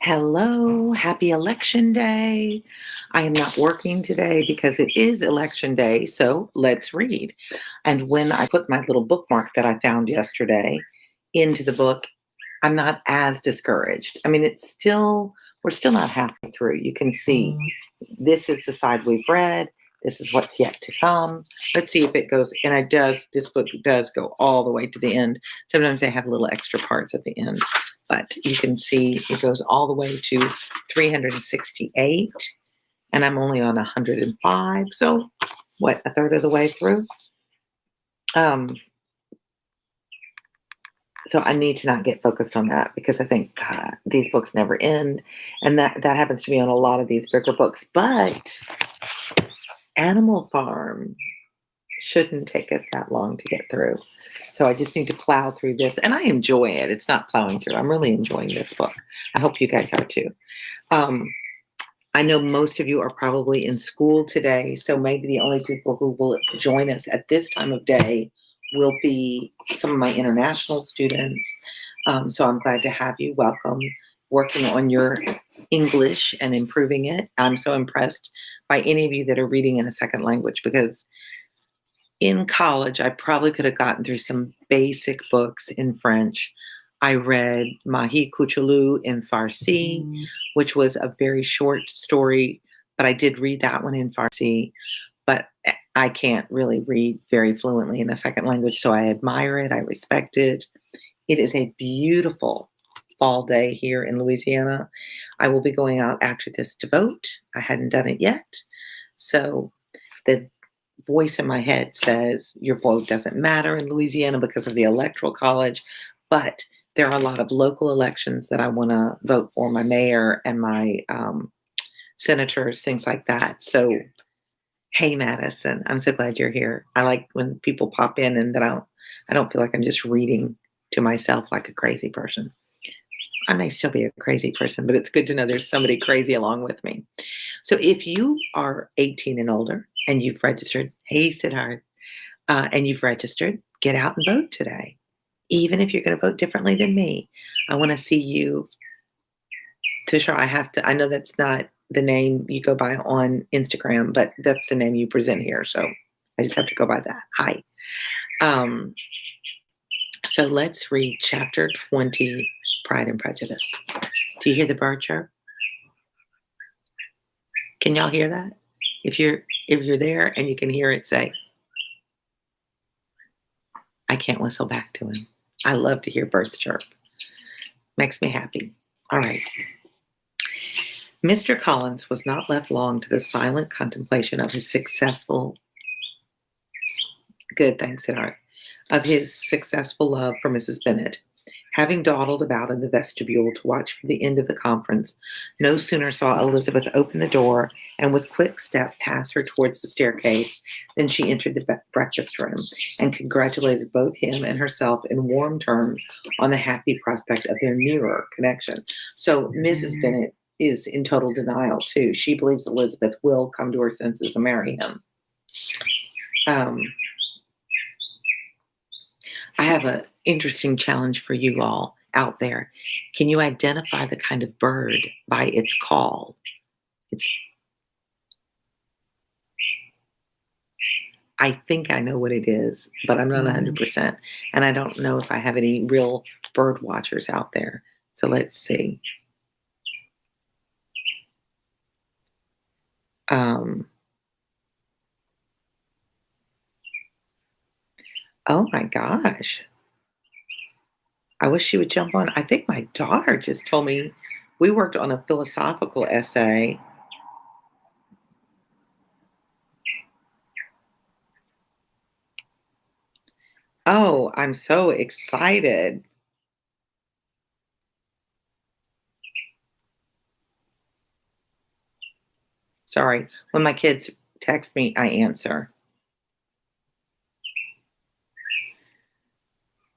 Hello, happy election day. I am not working today because it is election day, so let's read. And when I put my little bookmark that I found yesterday into the book, I'm not as discouraged. I mean, we're still not halfway through. You can see this is the side we've read. This is what's yet to come. Let's see if it goes, and this book does go all the way to the end. Sometimes they have little extra parts at the end, but you can see it goes all the way to 368, and I'm only on 105. So what, a third of the way through? So I need to not get focused on that because I think these books never end, and that happens to me on a lot of these bigger books. But Animal Farm shouldn't take us that long to get through. So I just need to plow through this, and I enjoy it. It's not plowing through. I'm really enjoying this book. I hope you guys are too. I know most of you are probably in school today, so maybe the only people who will join us at this time of day will be some of my international students. So I'm glad to have you. Welcome, working on your English and improving it. I'm so impressed by any of you that are reading in a second language because in college, I probably could have gotten through some basic books in French. I read Mahi Kuchulu in Farsi, which was a very short story, but I did read that one in Farsi. But I can't really read very fluently in a second language, so I admire it. I respect it. It is a beautiful fall day here in Louisiana. I will be going out after this to vote. I hadn't done it yet. So the voice in my head says your vote doesn't matter in Louisiana because of the electoral college, but there are a lot of local elections that I want to vote for, my mayor and my senators, things like that. So, hey, Madison, I'm so glad you're here. I like when people pop in and that I don't feel like I'm just reading to myself like a crazy person. I may still be a crazy person, but it's good to know there's somebody crazy along with me. So if you are 18 and older and you've registered, hey, Siddharth, and you've registered, get out and vote today. Even if you're going to vote differently than me, I want to see you. Tushar, I know that's not the name you go by on Instagram, but that's the name you present here. So I just have to go by that. Hi. So let's read chapter 20, Pride and Prejudice. Do you hear the bird chirp? Can y'all hear that? If you're there and you can hear it, say, I can't whistle back to him. I love to hear birds chirp. Makes me happy. All right. Mr. Collins was not left long to the silent contemplation of his successful love for Mrs. Bennet. Having dawdled about in the vestibule to watch for the end of the conference, no sooner saw Elizabeth open the door and with quick step pass her towards the staircase than she entered the breakfast room and congratulated both him and herself in warm terms on the happy prospect of their nearer connection. So Mrs. Bennet is in total denial too. She believes Elizabeth will come to her senses and marry him. I have an interesting challenge for you all out there. Can you identify the kind of bird by its call? I think I know what it is, but I'm not 100%. And I don't know if I have any real bird watchers out there. So let's see. Oh my gosh. I wish she would jump on. I think my daughter just told me we worked on a philosophical essay. Oh, I'm so excited. Sorry, when my kids text me, I answer.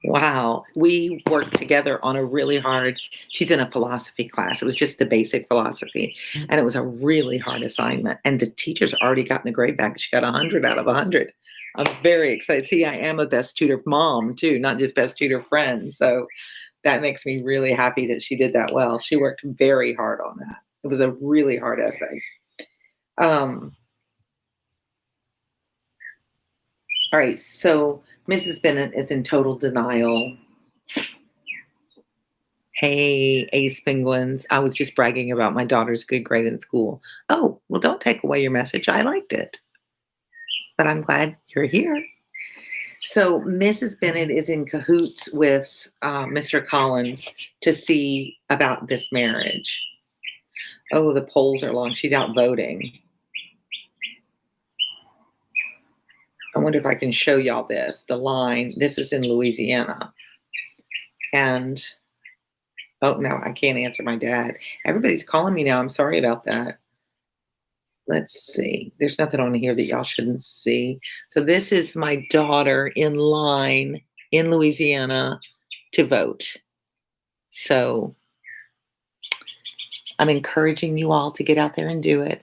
Wow, we worked together on a really hard, she's in a philosophy class. It was just the basic philosophy, and it was a really hard assignment. And the teacher's already gotten the grade back. She got 100 out of 100. I'm very excited. See, I am a best tutor mom too, not just best tutor friend. So that makes me really happy that she did that well. She worked very hard on that. It was a really hard essay. Um, all right, so Mrs. Bennet is in total denial. Hey, Ace Penguins. I was just bragging about my daughter's good grade in school. Oh, well, don't take away your message. I liked it, but I'm glad you're here. So Mrs. Bennet is in cahoots with Mr. Collins to see about this marriage. Oh, the polls are long. She's out voting. I wonder if I can show y'all this. The line, this is in Louisiana. And, oh, no, I can't answer my dad. Everybody's calling me now. I'm sorry about that. Let's see. There's nothing on here that y'all shouldn't see. So this is my daughter in line in Louisiana to vote. So I'm encouraging you all to get out there and do it.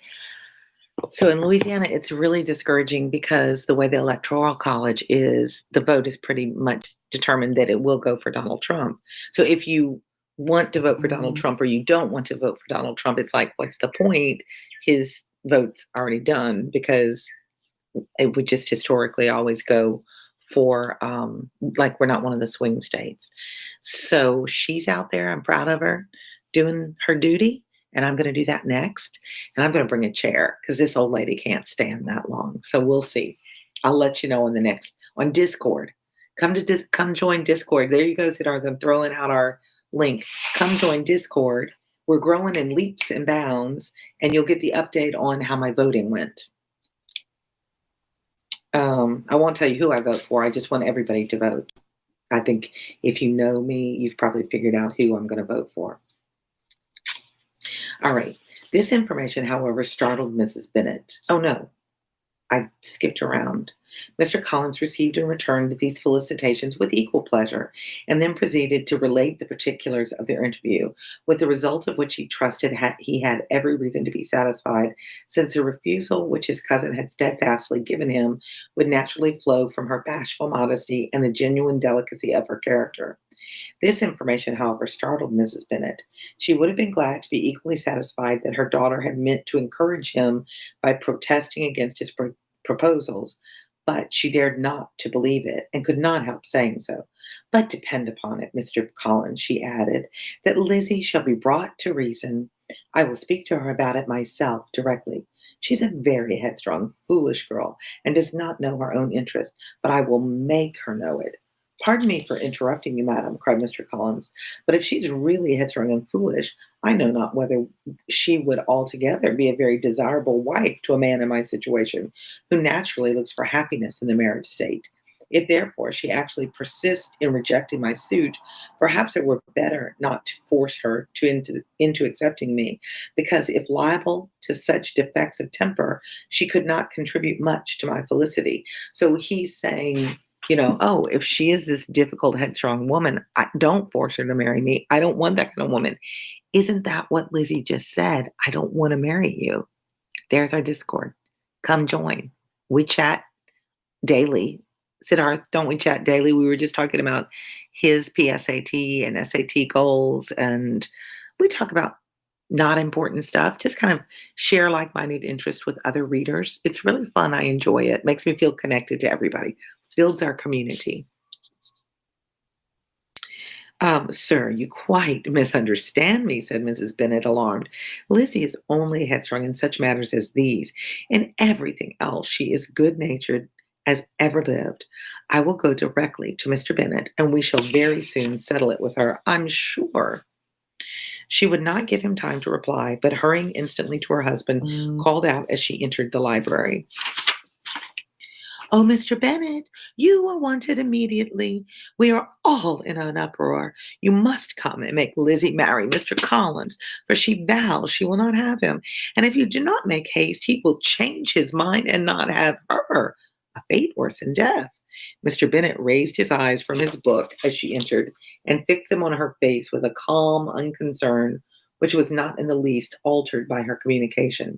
So in Louisiana, it's really discouraging because the way the Electoral College is, the vote is pretty much determined that it will go for Donald Trump. So if you want to vote for Donald Trump or you don't want to vote for Donald Trump, it's like, what's the point? His vote's already done because it would just historically always go for, like, we're not one of the swing states. So she's out there. I'm proud of her doing her duty. And I'm going to do that next. And I'm going to bring a chair because this old lady can't stand that long. So we'll see. I'll let you know on the next, on Discord. Come join Discord. There you go, Siddharth. I'm throwing out our link. Come join Discord. We're growing in leaps and bounds, and you'll get the update on how my voting went. I won't tell you who I vote for. I just want everybody to vote. I think if you know me, you've probably figured out who I'm going to vote for. All right. This information, however, startled Mrs. Bennet. Oh, no. I skipped around. Mr. Collins received and returned these felicitations with equal pleasure, and then proceeded to relate the particulars of their interview, with the result of which he trusted he had every reason to be satisfied, since the refusal which his cousin had steadfastly given him would naturally flow from her bashful modesty and the genuine delicacy of her character. This information, however, startled Mrs. Bennet. She would have been glad to be equally satisfied that her daughter had meant to encourage him by protesting against his proposals, but she dared not to believe it and could not help saying so. But depend upon it, Mr. Collins, she added, that Lizzie shall be brought to reason. I will speak to her about it myself directly. She's a very headstrong, foolish girl and does not know her own interest, but I will make her know it. Pardon me for interrupting you, madam, cried Mr. Collins, but if she's really headstrong and foolish, I know not whether she would altogether be a very desirable wife to a man in my situation, who naturally looks for happiness in the marriage state. If therefore she actually persists in rejecting my suit, perhaps it were better not to force her into accepting me, because if liable to such defects of temper, she could not contribute much to my felicity. So he's saying, oh, if she is this difficult, headstrong woman, don't force her to marry me. I don't want that kind of woman. Isn't that what Lizzie just said? I don't want to marry you. There's our Discord. Come join. We chat daily. Siddharth, don't we chat daily? We were just talking about his PSAT and SAT goals, and we talk about not important stuff, just kind of share like-minded interests with other readers. It's really fun. I enjoy it. Makes me feel connected to everybody. Builds our community. Sir, you quite misunderstand me, said Mrs. Bennet, alarmed. Lizzie is only headstrong in such matters as these. In everything else, she is good-natured as ever lived. I will go directly to Mr. Bennet, and we shall very soon settle it with her, I'm sure. She would not give him time to reply, but hurrying instantly to her husband, called out as she entered the library. Oh, Mr. Bennet, you are wanted immediately. We are all in an uproar. You must come and make Lizzie marry Mr. Collins, for she vows she will not have him. And if you do not make haste, he will change his mind and not have her, a fate worse than death. Mr. Bennet raised his eyes from his book as she entered and fixed them on her face with a calm unconcern, which was not in the least altered by her communication.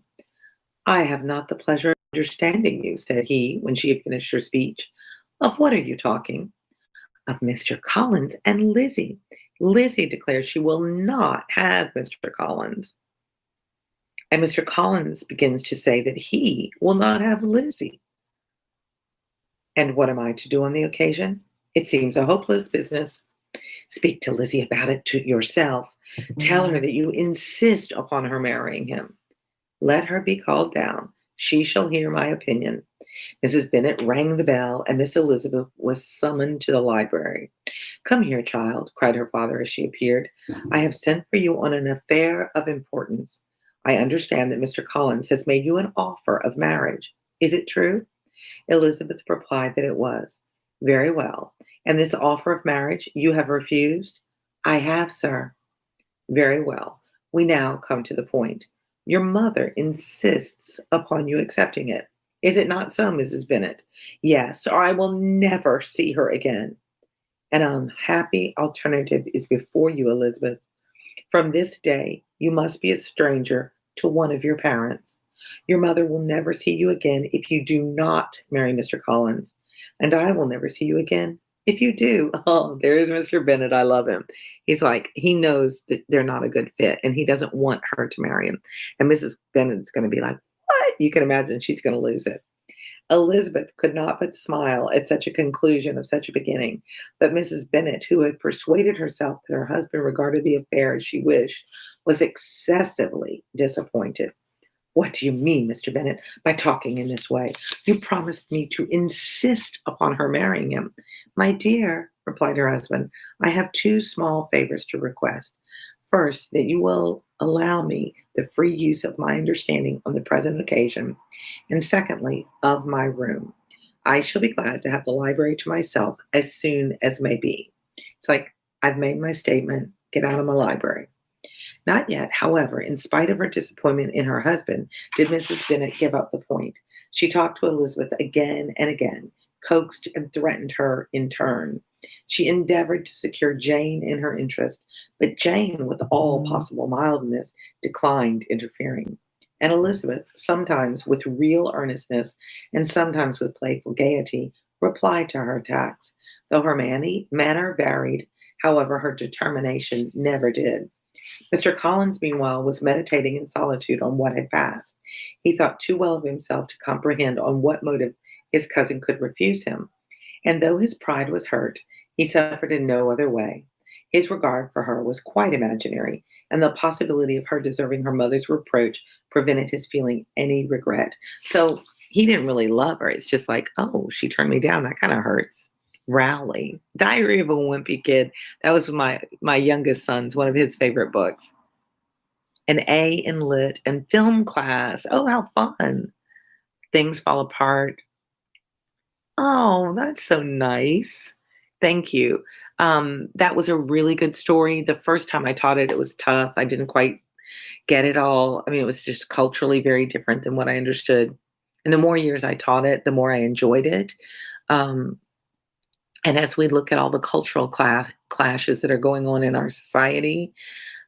I have not the pleasure of understanding you, said he, when she had finished her speech. Of what are you talking? Of Mr. Collins and Lizzie. Lizzie declares she will not have Mr. Collins. And Mr. Collins begins to say that he will not have Lizzie. And what am I to do on the occasion? It seems a hopeless business. Speak to Lizzie about it to yourself. Tell her that you insist upon her marrying him. Let her be called down. She shall hear my opinion. Mrs. Bennet rang the bell, and Miss Elizabeth was summoned to the library. Come here, child, cried her father as she appeared. I have sent for you on an affair of importance. I understand that Mr. Collins has made you an offer of marriage. Is it true? Elizabeth replied that it was. Very well. And this offer of marriage you have refused? I have, sir. Very well. We now come to the point. Your mother insists upon you accepting it. Is it not so, Mrs. Bennet? Yes, or I will never see her again. An unhappy alternative is before you, Elizabeth. From this day, you must be a stranger to one of your parents. Your mother will never see you again if you do not marry Mr. Collins, and I will never see you again if you do. Oh, there's Mr. Bennet. I love him. He's like, he knows that they're not a good fit, and he doesn't want her to marry him. And Mrs. Bennet's going to be like, what? You can imagine she's going to lose it. Elizabeth could not but smile at such a conclusion of such a beginning, but Mrs. Bennet, who had persuaded herself that her husband regarded the affair as she wished, was excessively disappointed. What do you mean, Mr. Bennet, by talking in this way? You promised me to insist upon her marrying him. My dear, replied her husband, I have two small favors to request. First, that you will allow me the free use of my understanding on the present occasion, and secondly, of my room. I shall be glad to have the library to myself as soon as may be. It's like, I've made my statement, get out of my library. Not yet, however, in spite of her disappointment in her husband, did Mrs. Bennet give up the point. She talked to Elizabeth again and again, coaxed and threatened her in turn. She endeavored to secure Jane in her interest, but Jane, with all possible mildness, declined interfering. And Elizabeth, sometimes with real earnestness and sometimes with playful gaiety, replied to her attacks. Though her manner varied, however, her determination never did. Mr. Collins, meanwhile, was meditating in solitude on what had passed. He thought too well of himself to comprehend on what motive his cousin could refuse him. And though his pride was hurt, he suffered in no other way. His regard for her was quite imaginary, and the possibility of her deserving her mother's reproach prevented his feeling any regret. So he didn't really love her. It's just like, oh, she turned me down. That kind of hurts. Rowley, Diary of a Wimpy Kid. That was my youngest son's, one of his favorite books. An A in Lit and film class. Oh, how fun. Things Fall Apart. Oh, that's so nice. Thank you. That was a really good story. The first time I taught it, it was tough. I didn't quite get it all. I mean, it was just culturally very different than what I understood. And the more years I taught it, the more I enjoyed it. Um, and as we look at all the cultural clashes that are going on in our society,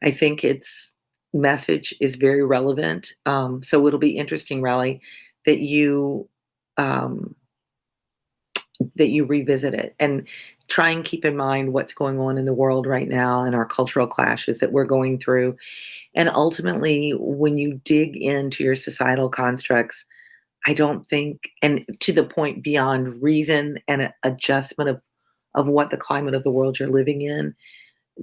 I think its message is very relevant. So it'll be interesting, Riley, that um, you revisit it and try and keep in mind what's going on in the world right now and our cultural clashes that we're going through. And ultimately, when you dig into your societal constructs, I don't think, and to the point beyond reason and adjustment of what the climate of the world you're living in,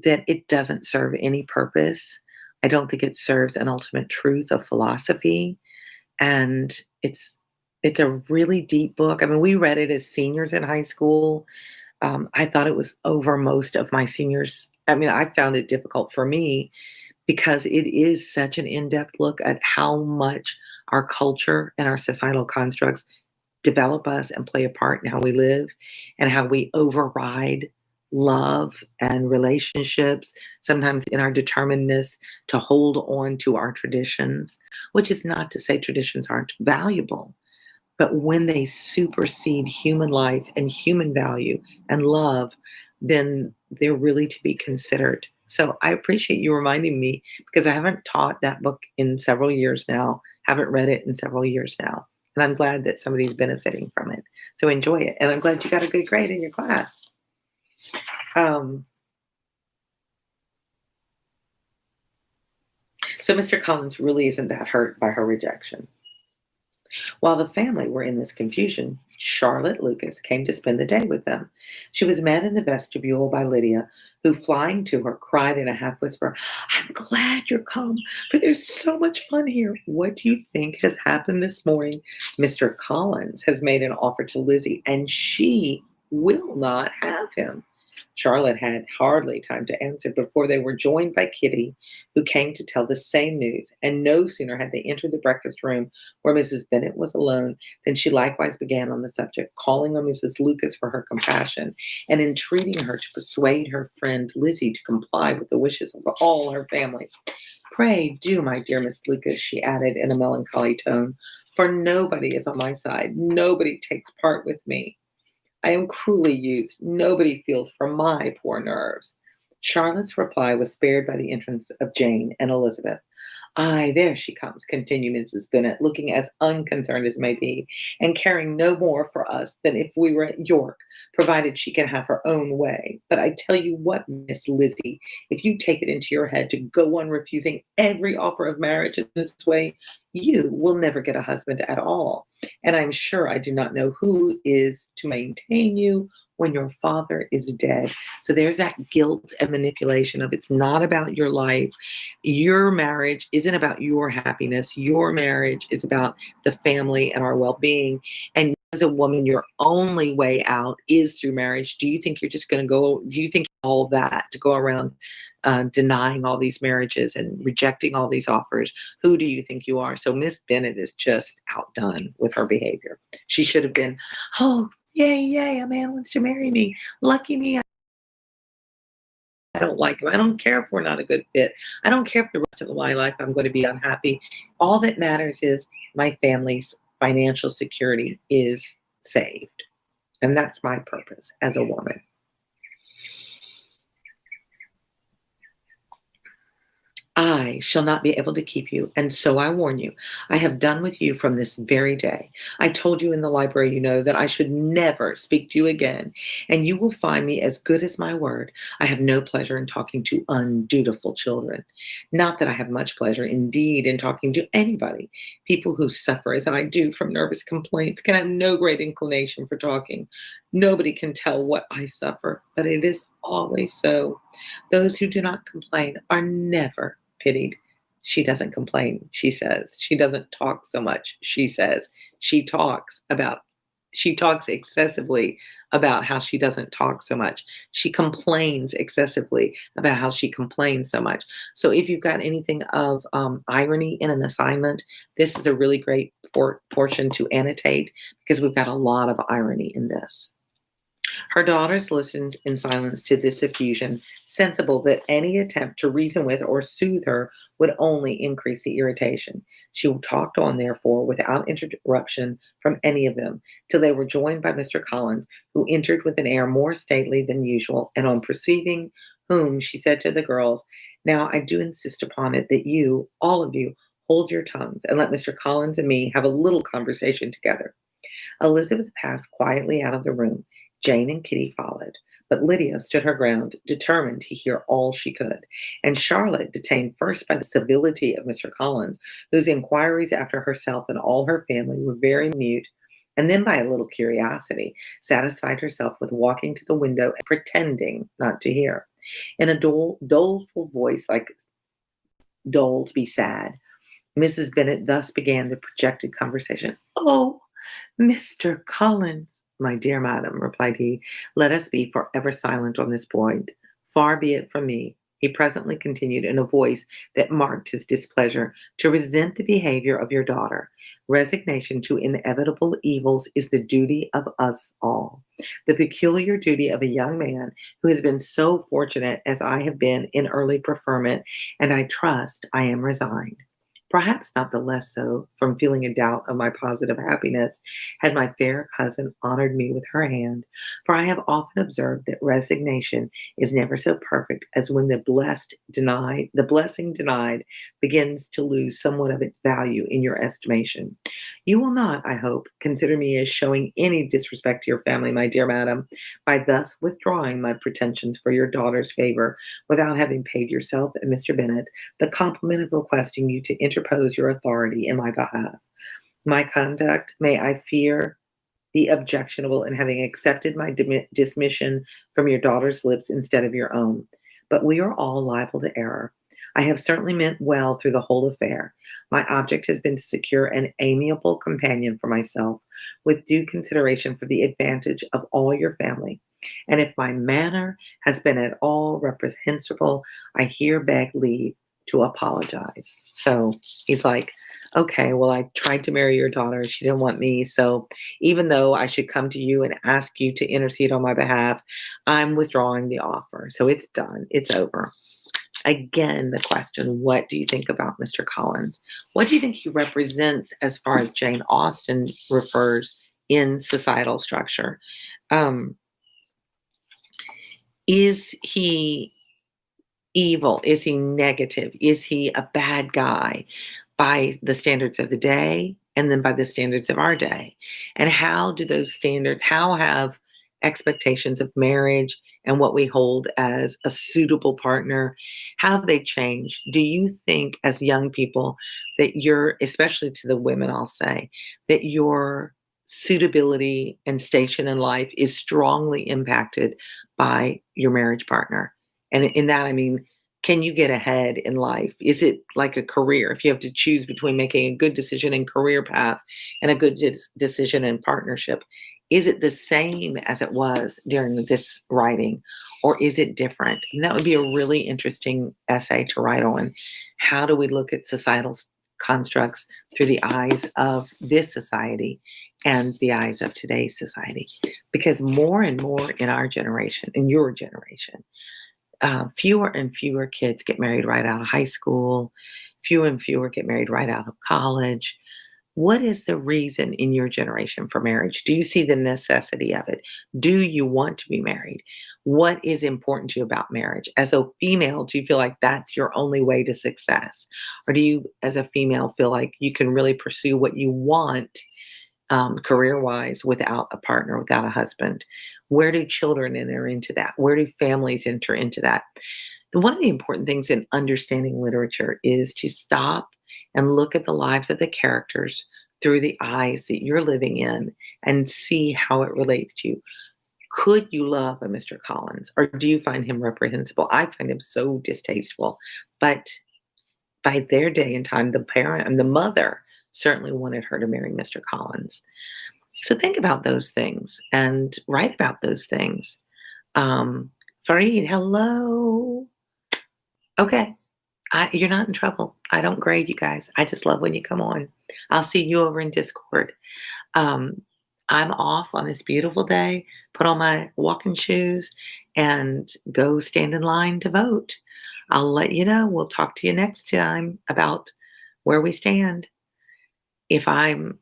that it doesn't serve any purpose. I don't think it serves an ultimate truth of philosophy. And it's a really deep book. I mean, we read it as seniors in high school. I thought it was over most of my seniors. I mean, I found it difficult for me because it is such an in-depth look at how much our culture and our societal constructs develop us and play a part in how we live and how we override love and relationships, sometimes in our determinedness to hold on to our traditions, which is not to say traditions aren't valuable. But when they supersede human life and human value and love, then they're really to be considered. So I appreciate you reminding me because I haven't taught that book in several years now, haven't read it in several years now. And I'm glad that somebody's benefiting from it. So enjoy it. And I'm glad you got a good grade in your class. Um, So Mr. Collins really isn't that hurt by her rejection. While the family were in this confusion, Charlotte Lucas came to spend the day with them. She was met in the vestibule by Lydia, who, flying to her, cried in a half whisper, "I'm glad you're come, for there's so much fun here. What do you think has happened this morning? Mr. Collins has made an offer to Lizzie, and she will not have him." Charlotte had hardly time to answer before they were joined by Kitty, who came to tell the same news. And no sooner had they entered the breakfast room where Mrs. Bennet was alone than she likewise began on the subject, calling on Mrs. Lucas for her compassion, and entreating her to persuade her friend Lizzie to comply with the wishes of all her family. "Pray do, my dear Miss Lucas," she added in a melancholy tone, "for nobody is on my side, nobody takes part with me. I am cruelly used. Nobody feels for my poor nerves." Charlotte's reply was spared by the entrance of Jane and Elizabeth. "Ay, there she comes," continued Mrs. Bennet, looking as unconcerned as may be, "and caring no more for us than if we were at York, provided she can have her own way. But I tell you what, Miss Lizzie, if you take it into your head to go on refusing every offer of marriage in this way, you will never get a husband at all. And I'm sure I do not know who is to maintain you when your father is dead." So there's that guilt and manipulation of it's not about your life. Your marriage isn't about your happiness. Your marriage is about the family and our well being. And as a woman, your only way out is through marriage. Do you think you're just going to go? Do you think all that to go around denying all these marriages and rejecting all these offers? Who do you think you are? So Miss Bennet is just outdone with her behavior. She should have been, "Oh, yay, yay, a man wants to marry me. Lucky me. I don't like him. I don't care if we're not a good fit. I don't care if the rest of my life I'm going to be unhappy. All that matters is my family's financial security is saved." And that's my purpose as a woman. "I shall not be able to keep you, and so I warn you. I have done with you from this very day. I told you in the library, you know, that I should never speak to you again, and you will find me as good as my word. I have no pleasure in talking to undutiful children. Not that I have much pleasure, indeed, in talking to anybody. People who suffer as I do from nervous complaints can have no great inclination for talking. Nobody can tell what I suffer, but it is always so. Those who do not complain are never pitied." She doesn't complain, she says. She doesn't talk so much, she says. She talks about she talks excessively about how she doesn't talk so much. She complains excessively about how she complains so much. So if you've got anything of irony in an assignment, this is a really great portion to annotate because we've got a lot of irony in this. Her daughters listened in silence to this effusion, sensible that any attempt to reason with or soothe her would only increase the irritation. She talked on, therefore, without interruption from any of them, till they were joined by Mr. Collins, who entered with an air more stately than usual, and on perceiving whom, she said to the girls, "Now I do insist upon it that you, all of you, hold your tongues, and let Mr. Collins and me have a little conversation together." Elizabeth passed quietly out of the room. Jane and Kitty followed, but Lydia stood her ground, determined to hear all she could, and Charlotte, detained first by the civility of Mr. Collins, whose inquiries after herself and all her family were very mute, and then by a little curiosity, satisfied herself with walking to the window and pretending not to hear. In a doleful voice, like dole to be sad, Mrs. Bennet thus began the projected conversation. "Oh, Mr. Collins!" "My dear madam," replied he, "let us be forever silent on this point. Far be it from me," he presently continued in a voice that marked his displeasure, "to resent the behavior of your daughter. Resignation to inevitable evils is the duty of us all, the peculiar duty of a young man who has been so fortunate as I have been in early preferment, and I trust I am resigned. perhaps not the less so from feeling a doubt of my positive happiness, had my fair cousin honored me with her hand, for I have often observed that resignation is never so perfect as when the blessing denied begins to lose somewhat of its value in your estimation. You will not, I hope, consider me as showing any disrespect to your family, my dear madam, by thus withdrawing my pretensions for your daughter's favor without having paid yourself and Mr. Bennet the compliment of requesting you to interpose your authority in my behalf. My conduct, may I fear, be objectionable in having accepted my dismission from your daughter's lips instead of your own. But we are all liable to error. I have certainly meant well through the whole affair. My object has been to secure an amiable companion for myself, with due consideration for the advantage of all your family. And if my manner has been at all reprehensible, I here beg leave to apologize. So he's like, okay, well, I tried to marry your daughter. She didn't want me. So even though I should come to you and ask you to intercede on my behalf, I'm withdrawing the offer. So it's done, it's over. Again, the question, what do you think about Mr. Collins? What do you think he represents as far as Jane Austen refers in societal structure? Um, is he evil? Is he negative? Is he a bad guy by the standards of the day and then by the standards of our day? And how do those standards, how have expectations of marriage and what we hold as a suitable partner, how have they changed? Do you think, as young people, that you're, especially to the women, I'll say, that your suitability and station in life is strongly impacted by your marriage partner? And in that, I mean, can you get ahead in life? Is it like a career? If you have to choose between making a good decision in career path and a good decision in partnership, is it the same as it was during this writing, or is it different? And that would be a really interesting essay to write on. How do we look at societal constructs through the eyes of this society and the eyes of today's society? Because more and more in our generation, in your generation, fewer and fewer kids get married right out of high school. Fewer and fewer get married right out of college. What is the reason in your generation for marriage? Do you see the necessity of it? Do you want to be married? What is important to you about marriage? As a female, do you feel like that's your only way to success? Or do you, as a female, feel like you can really pursue what you want career wise without a partner, without a husband? Where do children enter into that? Where do families enter into that? And one of the important things in understanding literature is to stop and look at the lives of the characters through the eyes that you're living in and see how it relates to you. Could you love a Mr. Collins, or do you find him reprehensible? I find him so distasteful. But by their day and time, the parent and the mother certainly wanted her to marry Mr. Collins. So think about those things and write about those things. Fareed, hello. Okay. You're not in trouble. I don't grade you guys. I just love when you come on. I'll see you over in Discord. Um, I'm off on this beautiful day, put on my walking shoes, and go stand in line to vote. I'll let you know. We'll talk to you next time about where we stand. If I'm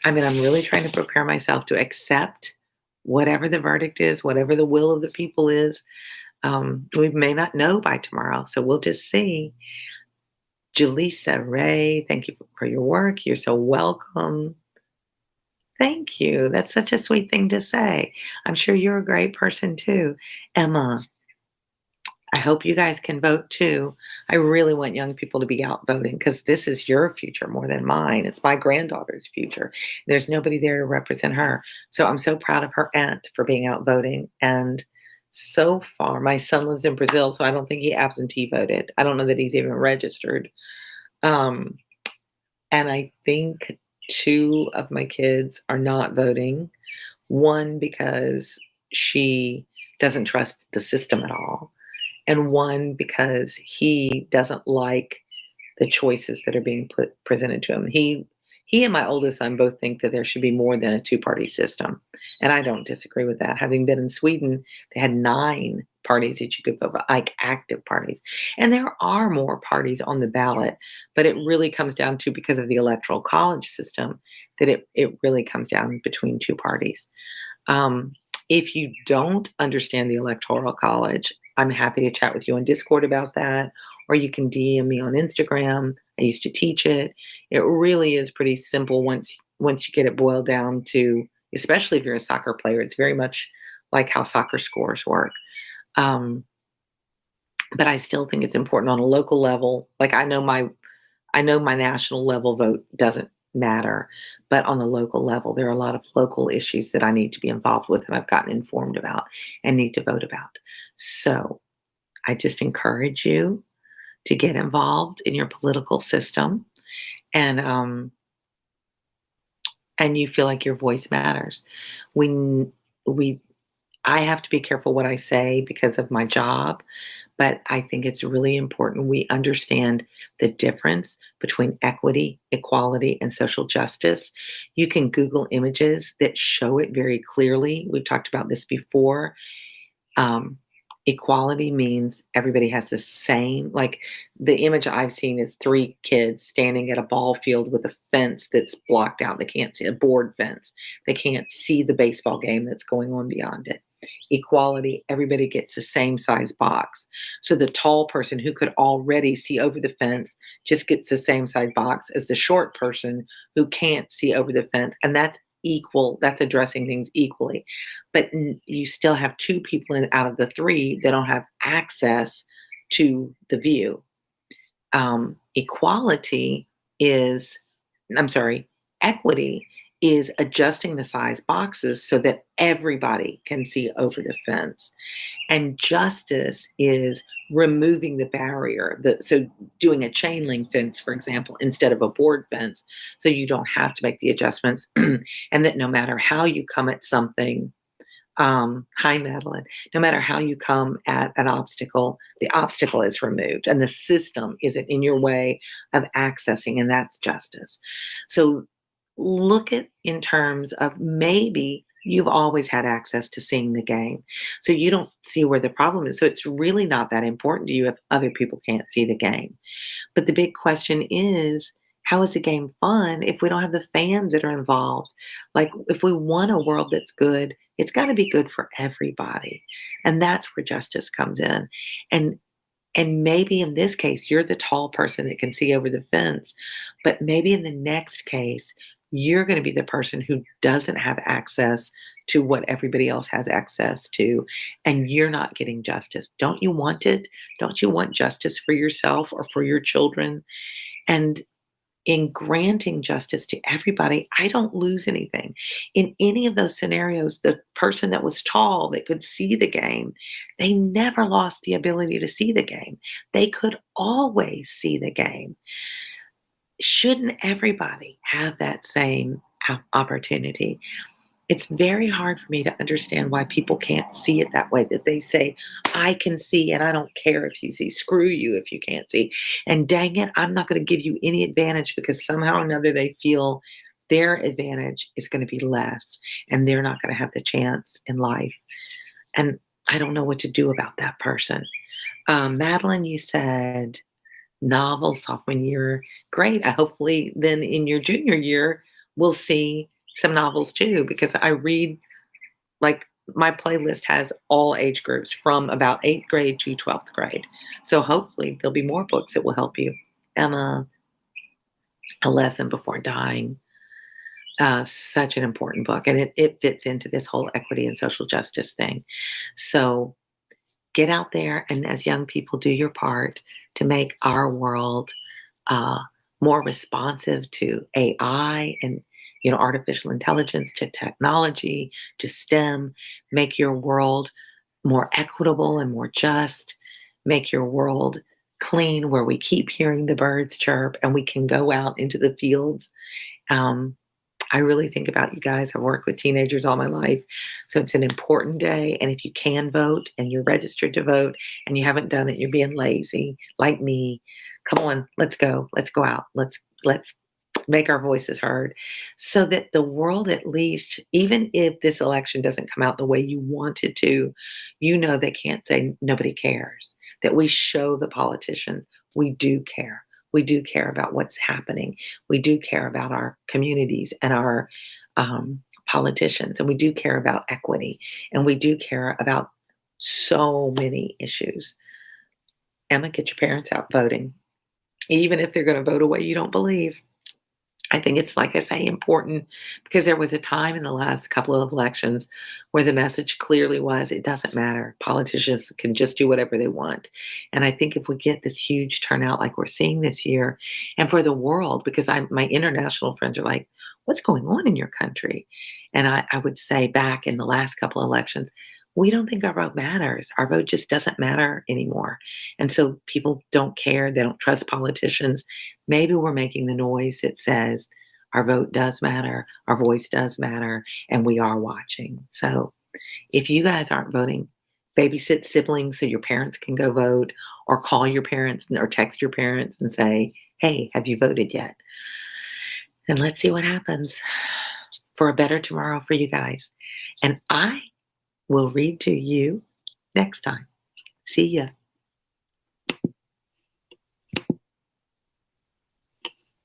really trying to prepare myself to accept whatever the verdict is, whatever the will of the people is. We may not know by tomorrow, so we'll just see. Julissa Ray, thank you for your work. You're so welcome. Thank you. That's such a sweet thing to say. I'm sure you're a great person too. Emma, I hope you guys can vote too. I really want young people to be out voting because this is your future more than mine. It's my granddaughter's future. There's nobody there to represent her. So I'm so proud of her aunt for being out voting. And so far, my son lives in Brazil, so I don't think he absentee voted. I don't know that he's even registered. Um, and I think two of my kids are not voting. One because she doesn't trust the system at all, and one because he doesn't like the choices that are being presented to him. He and my oldest son both think that there should be more than a two-party system, and I don't disagree with that. Having been in Sweden, they had 9 parties that you could vote, like active parties. And there are more parties on the ballot, but it really comes down to, because of the electoral college system, that it really comes down between two parties. Um, if you don't understand the electoral college, I'm happy to chat with you on Discord about that, or you can DM me on Instagram. I used to teach it. It really is pretty simple once you get it boiled down to, especially if you're a soccer player, it's very much like how soccer scores work. Um, but I still think it's important on a local level. Like I know my national level vote doesn't matter, but on the local level, there are a lot of local issues that I need to be involved with and I've gotten informed about and need to vote about. So I just encourage you to get involved in your political system, and and you feel like your voice matters. We we I have to be careful what I say because of my job, but I think it's really important we understand the difference between equity, equality, and social justice. You can Google images that show it very clearly. We've talked about this before. Um, Equality means everybody has the same, like the image I've seen is three kids standing at a ball field with a fence that's blocked out. They can't see a board fence. They can't see the baseball game that's going on beyond it. Equality, everybody gets the same size box. So the tall person who could already see over the fence just gets the same size box as the short person who can't see over the fence. And that's equal, that's addressing things equally. But you still have two people out of the three that don't have access to the view. Equality is, I'm sorry, equity is adjusting the size boxes so that everybody can see over the fence. And justice is removing the barrier. So doing a chain link fence, for example, instead of a board fence, so you don't have to make the adjustments. And that no matter how you come at something, hi Madeline, no matter how you come at an obstacle, the obstacle is removed and the system isn't in your way of accessing, and that's justice. So look at in terms of, maybe you've always had access to seeing the game. So you don't see where the problem is. So it's really not that important to you if other people can't see the game. But the big question is, how is the game fun if we don't have the fans that are involved? Like, if we want a world that's good, it's got to be good for everybody. And that's where justice comes in. And and maybe in this case, you're the tall person that can see over the fence, but maybe in the next case, you're going to be the person who doesn't have access to what everybody else has access to, and you're not getting justice. Don't you want it? Don't you want justice for yourself or for your children? And in granting justice to everybody, I don't lose anything. In any of those scenarios, the person that was tall that could see the game, they never lost the ability to see the game. They could always see the game. Shouldn't everybody have that same opportunity? It's very hard for me to understand why people can't see it that way, that they say, I can see and I don't care if you see. Screw you if you can't see. And dang it, I'm not going to give you any advantage, because somehow or another they feel their advantage is going to be less and they're not going to have the chance in life. And I don't know what to do about that person. Madeline, you said novel sophomore year. Great. Hopefully then in your junior year, we'll see some novels too, because I read, like, my playlist has all age groups from about 8th grade to 12th grade. So hopefully there'll be more books that will help you. Emma, A Lesson Before Dying, such an important book. And it fits into this whole equity and social justice thing. So get out there and, as young people, do your part to make our world uh, more responsive to AI and, artificial intelligence, to technology, to STEM. Make your world more equitable and more just. Make your world clean, where we keep hearing the birds chirp and we can go out into the fields. Um, I really think about you guys. I've worked with teenagers all my life. So it's an important day. And if you can vote and you're registered to vote and you haven't done it, you're being lazy like me. Come on, let's go. Let's go out. Let's make our voices heard so that the world, at least, even if this election doesn't come out the way you want it to, they can't say nobody cares. That we show the politicians we do care. We do care about what's happening. We do care about our communities and our politicians, and we do care about equity, and we do care about so many issues. Emma, get your parents out voting, even if they're going to vote a way you don't believe. I think it's, like I say, important because there was a time in the last couple of elections where the message clearly was it doesn't matter. Politicians can just do whatever they want. And I think if we get this huge turnout like we're seeing this year, and for the world, because my international friends are like, what's going on in your country? And I would say back in the last couple of elections, we don't think our vote matters. Our vote just doesn't matter anymore. And so people don't care. They don't trust politicians. Maybe we're making the noise that says our vote does matter, our voice does matter, and we are watching. So if you guys aren't voting, babysit siblings so your parents can go vote, or call your parents or text your parents and say, hey, have you voted yet? And let's see what happens for a better tomorrow for you guys. And I will read to you next time. See ya.